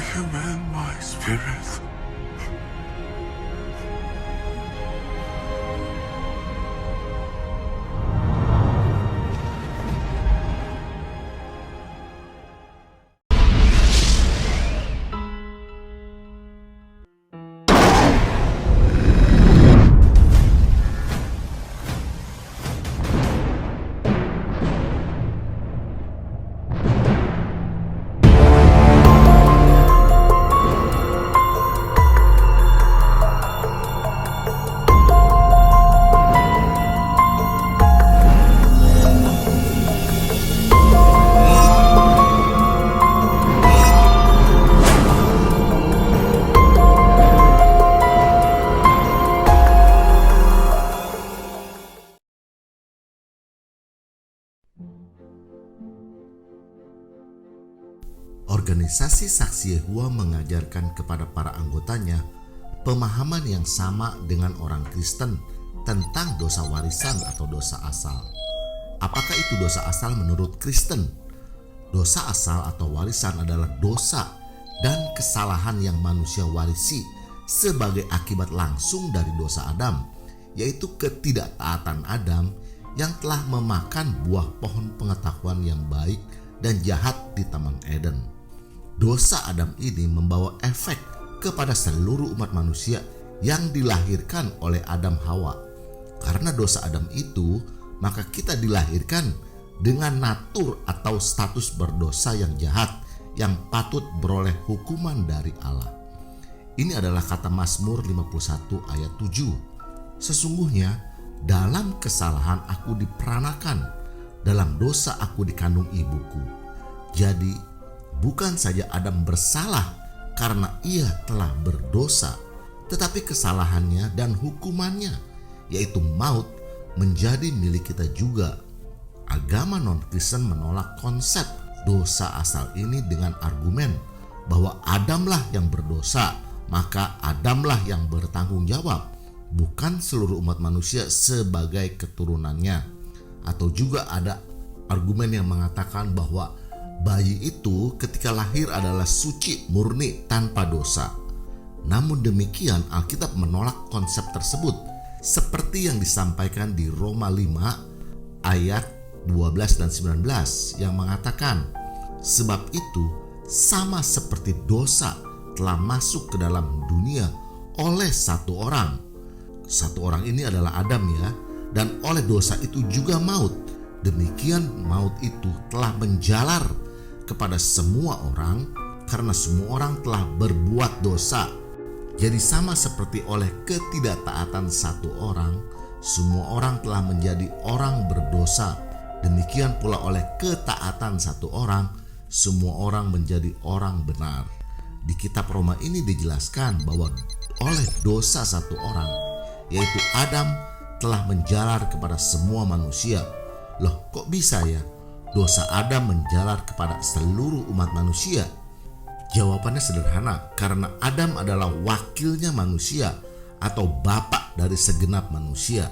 command my spirit. Organisasi Saksi Yehova mengajarkan kepada para anggotanya pemahaman yang sama dengan orang Kristen tentang dosa warisan atau dosa asal. Apakah itu dosa asal menurut Kristen? Dosa asal atau warisan adalah dosa dan kesalahan yang manusia warisi sebagai akibat langsung dari dosa Adam, yaitu ketidaktaatan Adam yang telah memakan buah pohon pengetahuan yang baik dan jahat di Taman Eden. Dosa Adam ini membawa efek kepada seluruh umat manusia yang dilahirkan oleh Adam Hawa. Karena dosa Adam itu, maka kita dilahirkan dengan natur atau status berdosa yang jahat yang patut beroleh hukuman dari Allah. Ini adalah kata Mazmur 51 ayat 7. Sesungguhnya dalam kesalahan aku diperanakan, dalam dosa aku dikandung ibuku. Jadi bukan saja Adam bersalah karena ia telah berdosa, tetapi kesalahannya dan hukumannya, yaitu maut, menjadi milik kita juga. Agama non-Kristen menolak konsep dosa asal ini dengan argumen bahwa Adamlah yang berdosa, maka Adamlah yang bertanggung jawab, bukan seluruh umat manusia sebagai keturunannya. Atau juga ada argumen yang mengatakan bahwa bayi itu ketika lahir adalah suci, murni, tanpa dosa. Namun demikian Alkitab menolak konsep tersebut seperti yang disampaikan di Roma 5 ayat 12 dan 19 yang mengatakan, sebab itu sama seperti dosa telah masuk ke dalam dunia oleh satu orang. Satu orang ini adalah Adam ya, dan oleh dosa itu juga maut. Demikian maut itu telah menjalar kepada semua orang karena semua orang telah berbuat dosa. Jadi sama seperti oleh ketidaktaatan satu orang, semua orang telah menjadi orang berdosa. Demikian pula oleh ketaatan satu orang, semua orang menjadi orang benar. Di kitab Roma ini dijelaskan bahwa oleh dosa satu orang, yaitu Adam, telah menjalar kepada semua manusia. Loh, kok bisa ya? Dosa Adam menjalar kepada seluruh umat manusia? Jawabannya sederhana, karena Adam adalah wakilnya manusia atau bapak dari segenap manusia.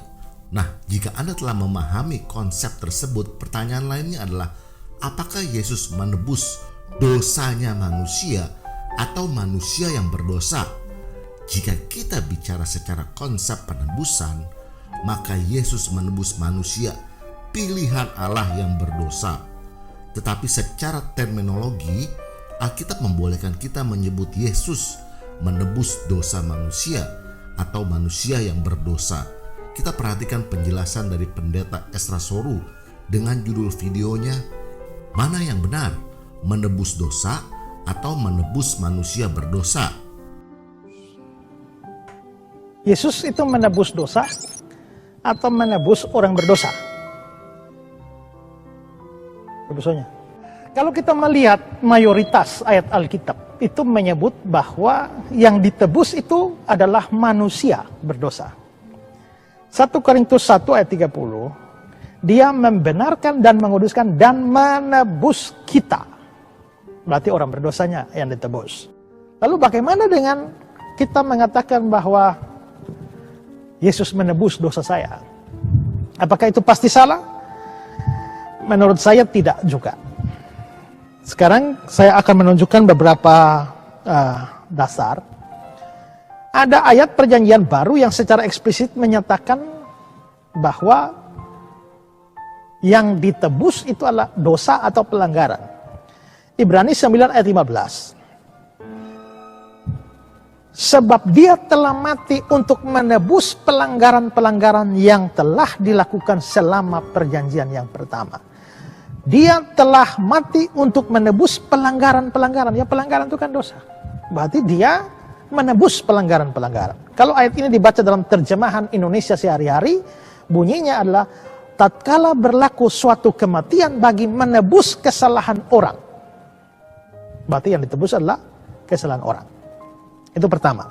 Nah, jika Anda telah memahami konsep tersebut, pertanyaan lainnya adalah, apakah Yesus menebus dosanya manusia atau manusia yang berdosa? Jika kita bicara secara konsep penebusan, maka Yesus menebus manusia, pilihan Allah yang berdosa. Tetapi secara terminologi, Alkitab membolehkan kita menyebut Yesus menebus dosa manusia atau manusia yang berdosa. Kita perhatikan penjelasan dari pendeta Esra Soru dengan judul videonya, mana yang benar, menebus dosa atau menebus manusia berdosa? Yesus itu menebus dosa atau menebus orang berdosa? Tebusannya. Kalau kita melihat mayoritas ayat Alkitab itu menyebut bahwa yang ditebus itu adalah manusia berdosa. 1 Korintus 1 ayat 30, dia membenarkan dan menguduskan dan menebus kita. Berarti orang berdosanya yang ditebus. Lalu bagaimana dengan kita mengatakan bahwa Yesus menebus dosa saya? Apakah itu pasti salah? Menurut saya tidak juga. Sekarang saya akan menunjukkan beberapa dasar, ada ayat perjanjian baru yang secara eksplisit menyatakan bahwa yang ditebus itu adalah dosa atau pelanggaran. Ibrani 9 ayat 15. Sebab dia telah mati untuk menebus pelanggaran-pelanggaran yang telah dilakukan selama perjanjian yang pertama. Dia telah mati untuk menebus pelanggaran-pelanggaran. Ya, pelanggaran itu kan dosa. Berarti dia menebus pelanggaran-pelanggaran. Kalau ayat ini dibaca dalam terjemahan Indonesia sehari-hari, bunyinya adalah tatkala berlaku suatu kematian bagi menebus kesalahan orang. Berarti yang ditebus adalah kesalahan orang. Itu pertama.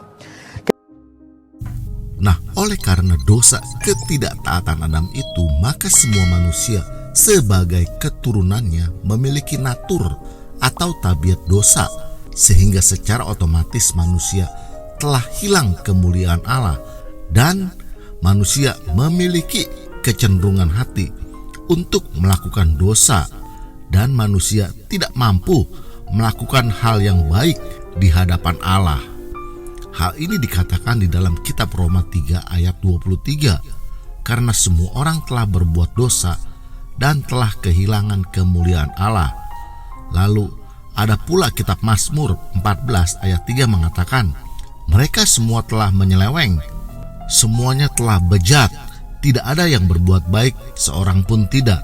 Nah, oleh karena dosa ketidaktaatan Adam itu, maka semua manusia sebagai keturunannya memiliki natur atau tabiat dosa, sehingga secara otomatis manusia telah hilang kemuliaan Allah dan manusia memiliki kecenderungan hati untuk melakukan dosa, dan manusia tidak mampu melakukan hal yang baik di hadapan Allah. Hal ini dikatakan di dalam kitab Roma 3 ayat 23, karena semua orang telah berbuat dosa dan telah kehilangan kemuliaan Allah. Lalu ada pula kitab Mazmur 14 ayat 3 mengatakan, mereka semua telah menyeleweng, semuanya telah bejat, tidak ada yang berbuat baik, seorang pun tidak.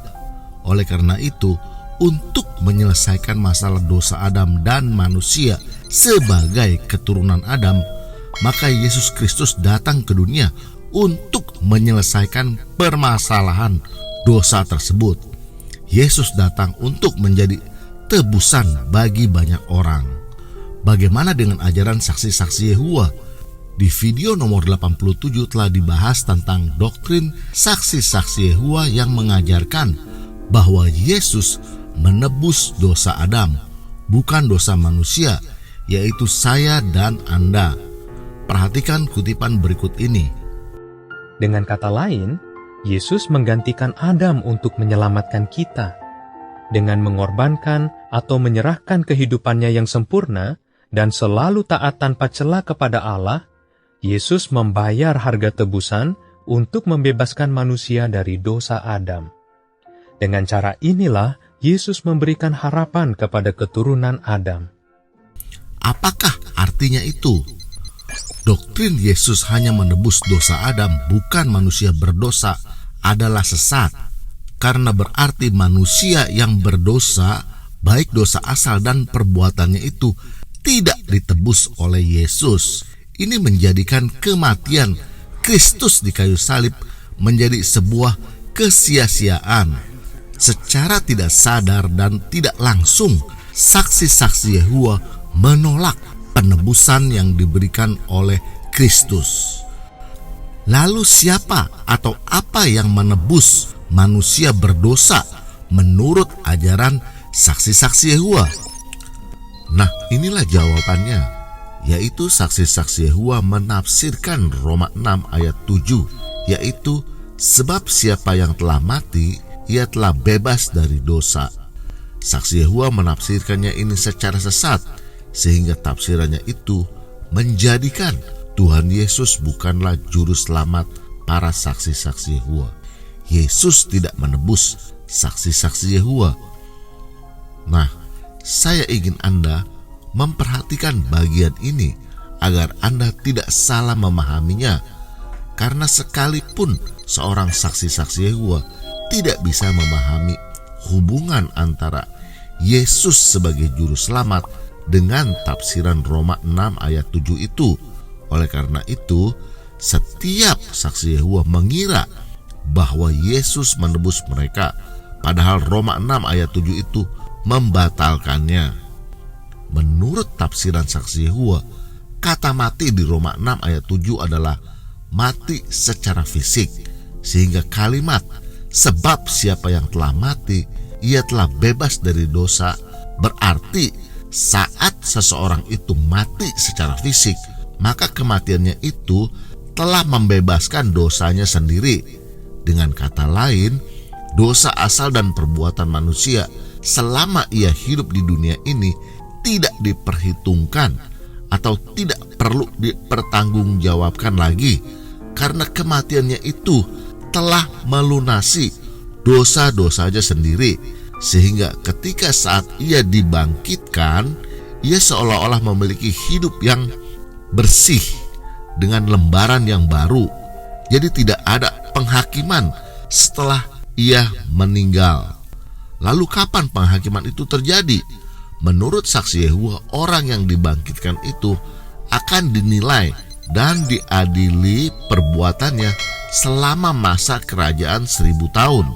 Oleh karena itu, untuk menyelesaikan masalah dosa Adam dan manusia sebagai keturunan Adam, maka Yesus Kristus datang ke dunia untuk menyelesaikan permasalahan dosa tersebut. Yesus datang untuk menjadi tebusan bagi banyak orang. Bagaimana dengan ajaran saksi-saksi Yehova? Di video nomor 87 telah dibahas tentang doktrin saksi-saksi Yehova yang mengajarkan bahwa Yesus menebus dosa Adam, bukan dosa manusia, yaitu saya dan Anda. Perhatikan kutipan berikut ini. Dengan kata lain, Yesus menggantikan Adam untuk menyelamatkan kita. Dengan mengorbankan atau menyerahkan kehidupannya yang sempurna dan selalu taat tanpa celah kepada Allah, Yesus membayar harga tebusan untuk membebaskan manusia dari dosa Adam. Dengan cara inilah, Yesus memberikan harapan kepada keturunan Adam. Apakah artinya itu? Doktrin Yesus hanya menebus dosa Adam, bukan manusia berdosa, adalah sesat. Karena berarti manusia yang berdosa, baik dosa asal dan perbuatannya itu, tidak ditebus oleh Yesus. Ini menjadikan kematian Kristus di kayu salib menjadi sebuah kesia-siaan. Secara tidak sadar dan tidak langsung, saksi-saksi Yehova menolak penebusan yang diberikan oleh Kristus. Lalu siapa atau apa yang menebus manusia berdosa menurut ajaran saksi-saksi Yehova? Nah, inilah jawabannya, yaitu saksi-saksi Yehova menafsirkan Roma 6 ayat 7, yaitu sebab siapa yang telah mati, ia telah bebas dari dosa. Saksi Yehova menafsirkannya ini secara sesat, sehingga tafsirannya itu menjadikan Tuhan Yesus bukanlah juru selamat para saksi-saksi Yehova. Yesus tidak menebus saksi-saksi Yehova. Nah, saya ingin Anda memperhatikan bagian ini agar Anda tidak salah memahaminya, karena sekalipun seorang saksi-saksi Yehova tidak bisa memahami hubungan antara Yesus sebagai juru selamat dengan tafsiran Roma 6 ayat 7 itu. Oleh karena itu, setiap saksi Yehova mengira bahwa Yesus menebus mereka, padahal Roma 6 ayat 7 itu membatalkannya. Menurut tafsiran saksi Yehova, kata mati di Roma 6 ayat 7 adalah mati secara fisik, sehingga kalimat sebab siapa yang telah mati, ia telah bebas dari dosa, berarti saat seseorang itu mati secara fisik, maka kematiannya itu telah membebaskan dosanya sendiri. Dengan kata lain, dosa asal dan perbuatan manusia selama ia hidup di dunia ini tidak diperhitungkan atau tidak perlu dipertanggungjawabkan lagi, karena kematiannya itu telah melunasi dosa-dosanya sendiri, sehingga ketika saat ia dibangkitkan, ia seolah-olah memiliki hidup yang bersih dengan lembaran yang baru. Jadi tidak ada penghakiman setelah ia meninggal. Lalu kapan penghakiman itu terjadi? Menurut saksi Yehova, orang yang dibangkitkan itu akan dinilai dan diadili perbuatannya selama masa kerajaan 1000 tahun.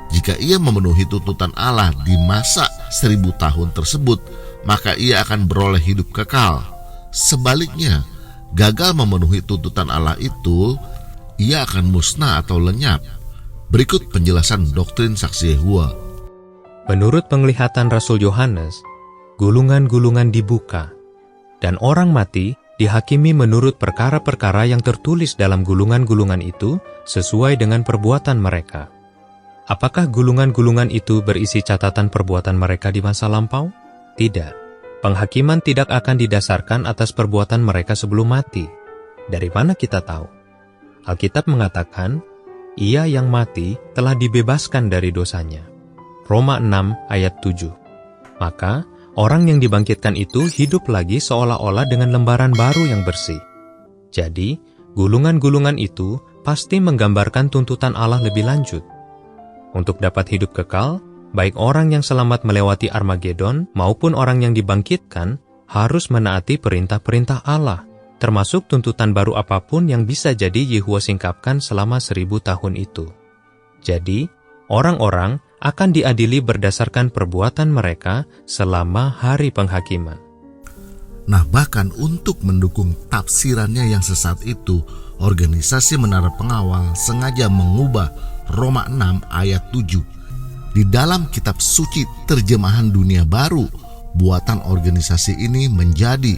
Jika ia memenuhi tuntutan Allah di masa 1000 tahun tersebut, maka ia akan beroleh hidup kekal. Sebaliknya, gagal memenuhi tuntutan Allah itu, ia akan musnah atau lenyap. Berikut penjelasan doktrin saksi Yehova. Menurut penglihatan Rasul Yohanes, gulungan-gulungan dibuka, dan orang mati dihakimi menurut perkara-perkara yang tertulis dalam gulungan-gulungan itu sesuai dengan perbuatan mereka. Apakah gulungan-gulungan itu berisi catatan perbuatan mereka di masa lampau? Tidak. Penghakiman tidak akan didasarkan atas perbuatan mereka sebelum mati. Dari mana kita tahu? Alkitab mengatakan, ia yang mati telah dibebaskan dari dosanya. Roma 6 ayat 7. Maka, orang yang dibangkitkan itu hidup lagi seolah-olah dengan lembaran baru yang bersih. Jadi, gulungan-gulungan itu pasti menggambarkan tuntutan Allah lebih lanjut. Untuk dapat hidup kekal, baik orang yang selamat melewati Armageddon maupun orang yang dibangkitkan harus menaati perintah-perintah Allah, termasuk tuntutan baru apapun yang bisa jadi Yehova singkapkan selama 1000 tahun itu. Jadi, orang-orang akan diadili berdasarkan perbuatan mereka selama hari penghakiman. Nah, bahkan untuk mendukung tafsirannya yang sesat itu, organisasi Menara Pengawal sengaja mengubah Roma 6 ayat 7. Di dalam kitab suci terjemahan dunia baru, buatan organisasi ini menjadi,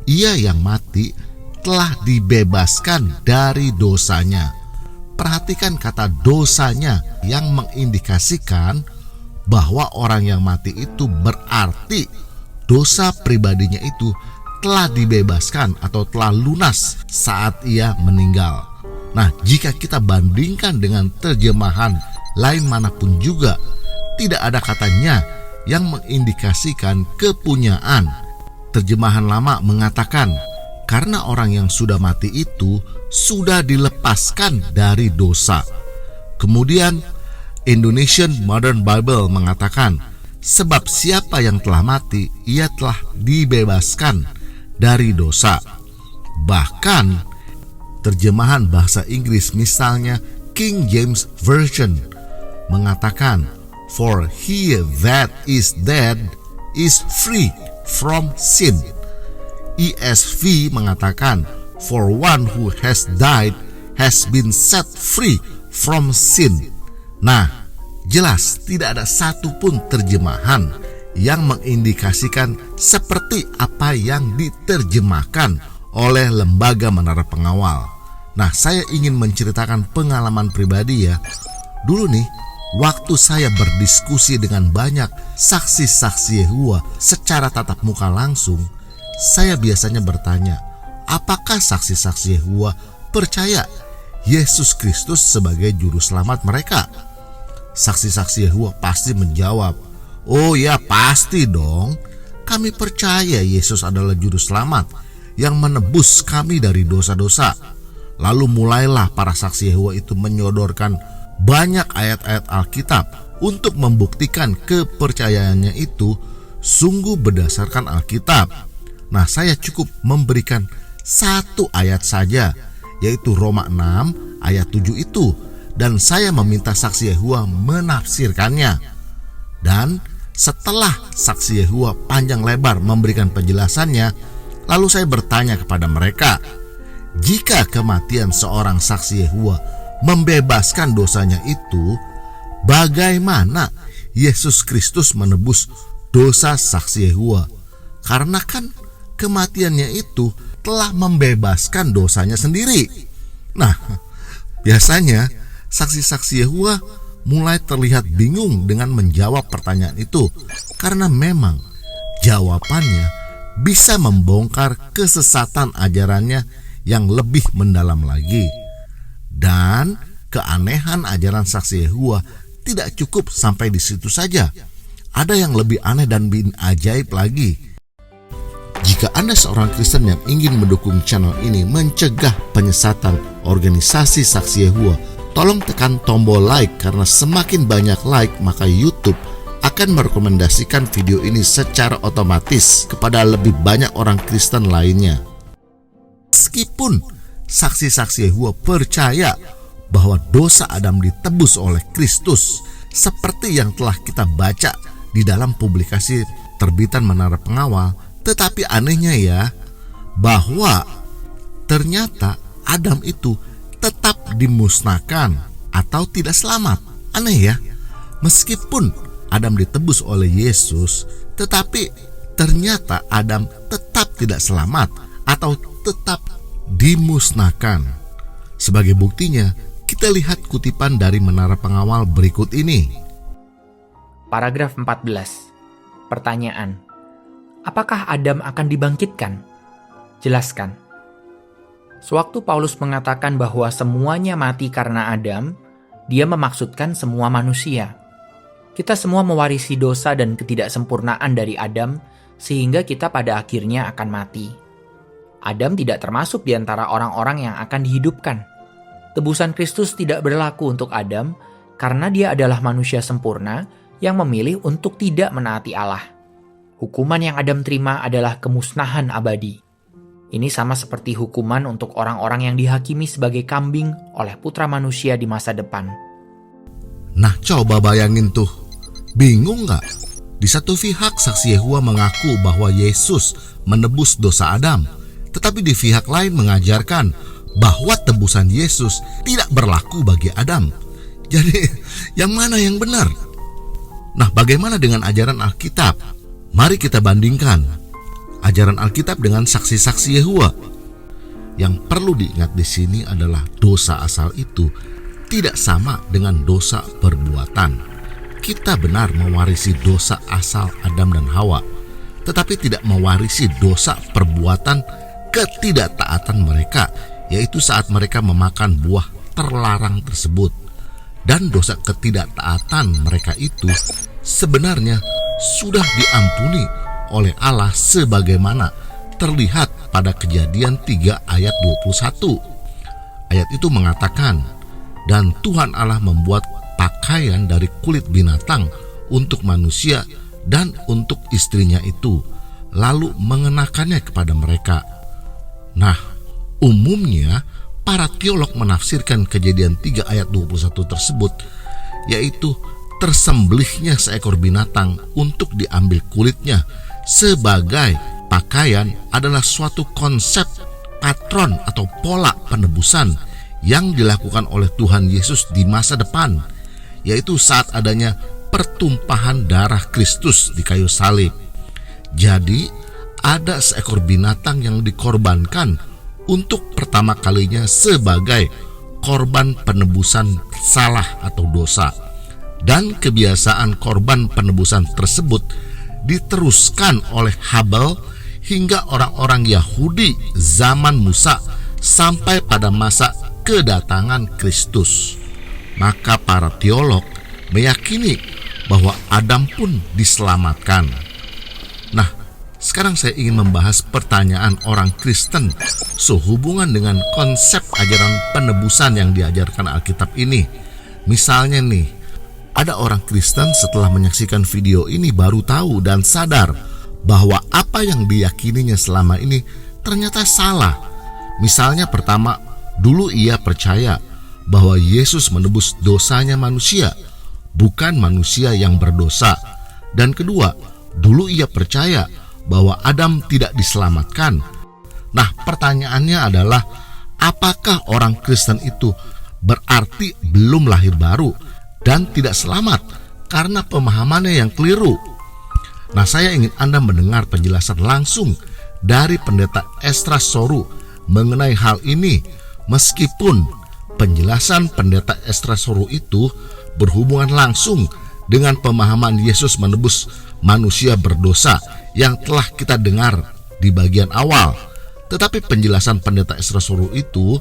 ia yang mati telah dibebaskan dari dosanya. Perhatikan kata dosanya yang mengindikasikan bahwa orang yang mati itu berarti dosa pribadinya itu telah dibebaskan atau telah lunas saat ia meninggal. Nah, jika kita bandingkan dengan terjemahan lain manapun juga, tidak ada katanya yang mengindikasikan kepunyaan. Terjemahan lama mengatakan, karena orang yang sudah mati itu sudah dilepaskan dari dosa. Kemudian Indonesian Modern Bible mengatakan, sebab siapa yang telah mati, ia telah dibebaskan dari dosa. Bahkan terjemahan bahasa Inggris misalnya King James Version mengatakan, for he that is dead is free from sin. ESV mengatakan, for one who has died has been set free from sin. Nah, jelas tidak ada satupun terjemahan yang mengindikasikan seperti apa yang diterjemahkan oleh Lembaga Menara Pengawal. Nah, saya ingin menceritakan pengalaman pribadi ya. Dulu nih, waktu saya berdiskusi dengan banyak saksi-saksi Yehova secara tatap muka langsung, saya biasanya bertanya, apakah saksi-saksi Yehova percaya Yesus Kristus sebagai juru selamat mereka? Saksi-saksi Yehova pasti menjawab, oh ya pasti dong, kami percaya Yesus adalah juru selamat yang menebus kami dari dosa-dosa. Lalu mulailah para saksi Yehova itu menyodorkan banyak ayat-ayat Alkitab untuk membuktikan kepercayaannya itu sungguh berdasarkan Alkitab. Nah, saya cukup memberikan satu ayat saja, yaitu Roma 6 ayat 7 itu, dan saya meminta saksi Yehova menafsirkannya. Dan setelah saksi Yehova panjang lebar memberikan penjelasannya, lalu saya bertanya kepada mereka, jika kematian seorang saksi Yehova membebaskan dosanya itu, bagaimana Yesus Kristus menebus dosa saksi Yehova? Karena kan kematiannya itu telah membebaskan dosanya sendiri. Nah, biasanya saksi-saksi Yehova mulai terlihat bingung dengan menjawab pertanyaan itu, karena memang jawabannya bisa membongkar kesesatan ajarannya yang lebih mendalam lagi. Dan keanehan ajaran saksi Yehova tidak cukup sampai di situ saja. Ada yang lebih aneh dan bin ajaib lagi. Jika Anda seorang Kristen yang ingin mendukung channel ini mencegah penyesatan organisasi Saksi Yehova, tolong tekan tombol like, karena semakin banyak like maka YouTube akan merekomendasikan video ini secara otomatis kepada lebih banyak orang Kristen lainnya. Meskipun saksi-saksi Yehova percaya bahwa dosa Adam ditebus oleh Kristus, seperti yang telah kita baca di dalam publikasi terbitan Menara Pengawal, tetapi anehnya ya, bahwa ternyata Adam itu tetap dimusnahkan atau tidak selamat. Aneh ya, meskipun Adam ditebus oleh Yesus, tetapi ternyata Adam tetap tidak selamat atau tetap dimusnahkan. Sebagai buktinya, kita lihat kutipan dari Menara Pengawal berikut ini. Paragraf 14. Pertanyaan: apakah Adam akan dibangkitkan? Jelaskan. Sewaktu Paulus mengatakan bahwa semuanya mati karena Adam, dia memaksudkan semua manusia. Kita semua mewarisi dosa dan ketidaksempurnaan dari Adam, sehingga kita pada akhirnya akan mati. Adam tidak termasuk di antara orang-orang yang akan dihidupkan. Tebusan Kristus tidak berlaku untuk Adam, karena dia adalah manusia sempurna yang memilih untuk tidak menaati Allah. Hukuman yang Adam terima adalah kemusnahan abadi. Ini sama seperti hukuman untuk orang-orang yang dihakimi sebagai kambing oleh putra manusia di masa depan. Nah, coba bayangin tuh, bingung gak? Di satu pihak Saksi Yehova mengaku bahwa Yesus menebus dosa Adam, tetapi di pihak lain mengajarkan bahwa tebusan Yesus tidak berlaku bagi Adam. Jadi, yang mana yang benar? Nah, bagaimana dengan ajaran Alkitab? Mari kita bandingkan ajaran Alkitab dengan saksi-saksi Yehova. Yang perlu diingat di sini adalah dosa asal itu tidak sama dengan dosa perbuatan. Kita benar mewarisi dosa asal Adam dan Hawa, tetapi tidak mewarisi dosa perbuatan ketidaktaatan mereka, yaitu saat mereka memakan buah terlarang tersebut. Dan dosa ketidaktaatan mereka itu sebenarnya sudah diampuni oleh Allah sebagaimana terlihat pada Kejadian 3 ayat 21. Ayat itu mengatakan, dan Tuhan Allah membuat pakaian dari kulit binatang untuk manusia dan untuk istrinya itu, lalu mengenakannya kepada mereka. Nah, umumnya para teolog menafsirkan Kejadian 3 ayat 21 tersebut, yaitu tersembelihnya seekor binatang untuk diambil kulitnya sebagai pakaian adalah suatu konsep patron atau pola penebusan yang dilakukan oleh Tuhan Yesus di masa depan, yaitu saat adanya pertumpahan darah Kristus di kayu salib. Jadi, ada seekor binatang yang dikorbankan untuk pertama kalinya sebagai korban penebusan salah atau dosa. Dan kebiasaan korban penebusan tersebut diteruskan oleh Habel hingga orang-orang Yahudi zaman Musa sampai pada masa kedatangan Kristus. Maka para teolog meyakini bahwa Adam pun diselamatkan. Nah, sekarang saya ingin membahas pertanyaan orang Kristen sehubungan dengan konsep ajaran penebusan yang diajarkan Alkitab ini. Misalnya nih, ada orang Kristen setelah menyaksikan video ini baru tahu dan sadar bahwa apa yang diyakininya selama ini ternyata salah. Misalnya pertama, dulu ia percaya bahwa Yesus menebus dosanya manusia, bukan manusia yang berdosa. Dan kedua, dulu ia percaya bahwa Adam tidak diselamatkan. Nah, pertanyaannya adalah, apakah orang Kristen itu berarti belum lahir baru dan tidak selamat karena pemahamannya yang keliru? Nah, saya ingin Anda mendengar penjelasan langsung dari Pendeta Esdras Soru mengenai hal ini, meskipun penjelasan Pendeta Esdras Soru itu berhubungan langsung dengan pemahaman Yesus menebus manusia berdosa yang telah kita dengar di bagian awal. Tetapi penjelasan pendeta Ezra Soru itu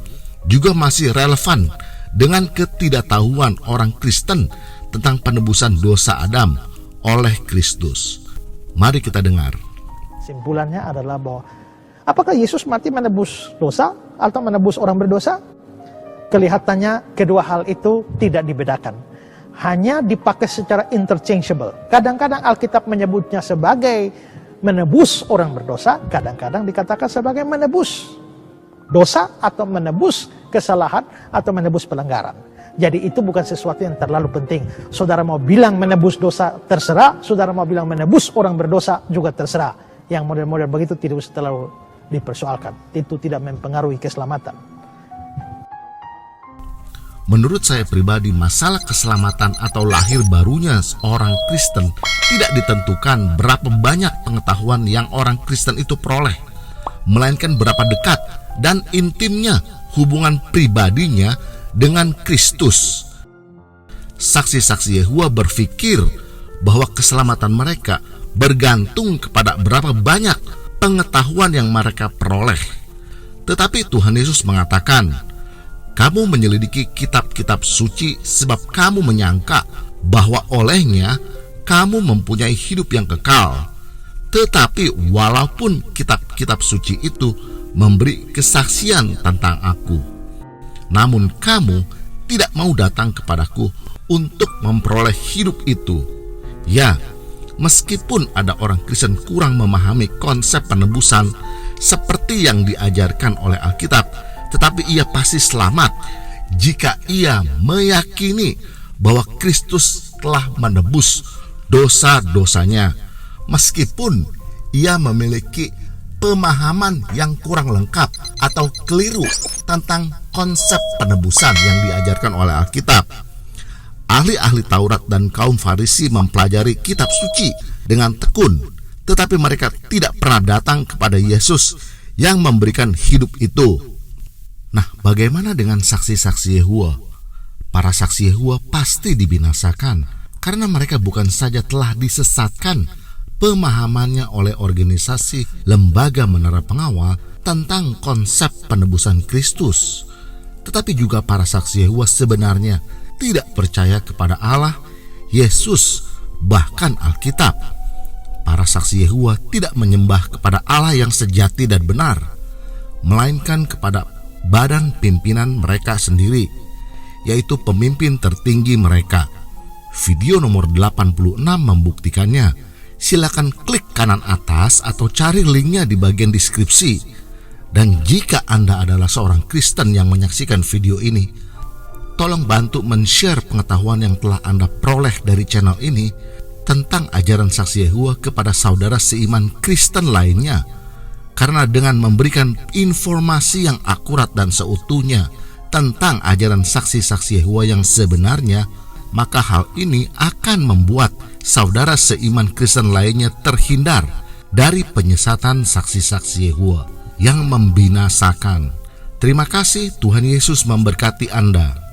juga masih relevan dengan ketidaktahuan orang Kristen tentang penebusan dosa Adam oleh Kristus. Mari kita dengar. Simpulannya adalah bahwa apakah Yesus mati menebus dosa atau menebus orang berdosa? Kelihatannya kedua hal itu tidak dibedakan. Hanya dipakai secara interchangeable. Kadang-kadang Alkitab menyebutnya sebagai menebus orang berdosa, kadang-kadang dikatakan sebagai menebus dosa atau menebus kesalahan atau menebus pelanggaran. Jadi itu bukan sesuatu yang terlalu penting. Saudara mau bilang menebus dosa, terserah. Saudara mau bilang menebus orang berdosa, juga terserah. Yang model-model begitu tidak usah terlalu dipersoalkan. Itu tidak mempengaruhi keselamatan. Menurut saya pribadi, masalah keselamatan atau lahir barunya seorang Kristen tidak ditentukan berapa banyak pengetahuan yang orang Kristen itu peroleh, melainkan berapa dekat dan intimnya hubungan pribadinya dengan Kristus. Saksi-saksi Yehova berpikir bahwa keselamatan mereka bergantung kepada berapa banyak pengetahuan yang mereka peroleh. Tetapi Tuhan Yesus mengatakan, kamu menyelidiki kitab-kitab suci sebab kamu menyangka bahwa olehnya kamu mempunyai hidup yang kekal. Tetapi walaupun kitab-kitab suci itu memberi kesaksian tentang aku, namun kamu tidak mau datang kepadaku untuk memperoleh hidup itu. Ya, meskipun ada orang Kristen kurang memahami konsep penebusan seperti yang diajarkan oleh Alkitab, tetapi ia pasti selamat jika ia meyakini bahwa Kristus telah menebus dosa-dosanya, meskipun ia memiliki pemahaman yang kurang lengkap atau keliru tentang konsep penebusan yang diajarkan oleh Alkitab. Ahli-ahli Taurat dan kaum Farisi mempelajari kitab suci dengan tekun, tetapi mereka tidak pernah datang kepada Yesus yang memberikan hidup itu. Nah, bagaimana dengan saksi-saksi Yehova? Para saksi Yehova pasti dibinasakan karena mereka bukan saja telah disesatkan pemahamannya oleh organisasi lembaga menara pengawal tentang konsep penebusan Kristus, tetapi juga para saksi Yehova sebenarnya tidak percaya kepada Allah, Yesus, bahkan Alkitab. Para saksi Yehova tidak menyembah kepada Allah yang sejati dan benar, melainkan kepada badan pimpinan mereka sendiri, yaitu pemimpin tertinggi mereka. Video nomor 86 membuktikannya. Silakan klik kanan atas atau cari linknya di bagian deskripsi. Dan jika Anda adalah seorang Kristen yang menyaksikan video ini, tolong bantu men-share pengetahuan yang telah Anda peroleh dari channel ini tentang ajaran saksi Yehova kepada saudara seiman Kristen lainnya. Karena dengan memberikan informasi yang akurat dan seutuhnya tentang ajaran saksi-saksi Yehova yang sebenarnya, maka hal ini akan membuat saudara seiman Kristen lainnya terhindar dari penyesatan saksi-saksi Yehova yang membinasakan. Terima kasih, Tuhan Yesus memberkati Anda.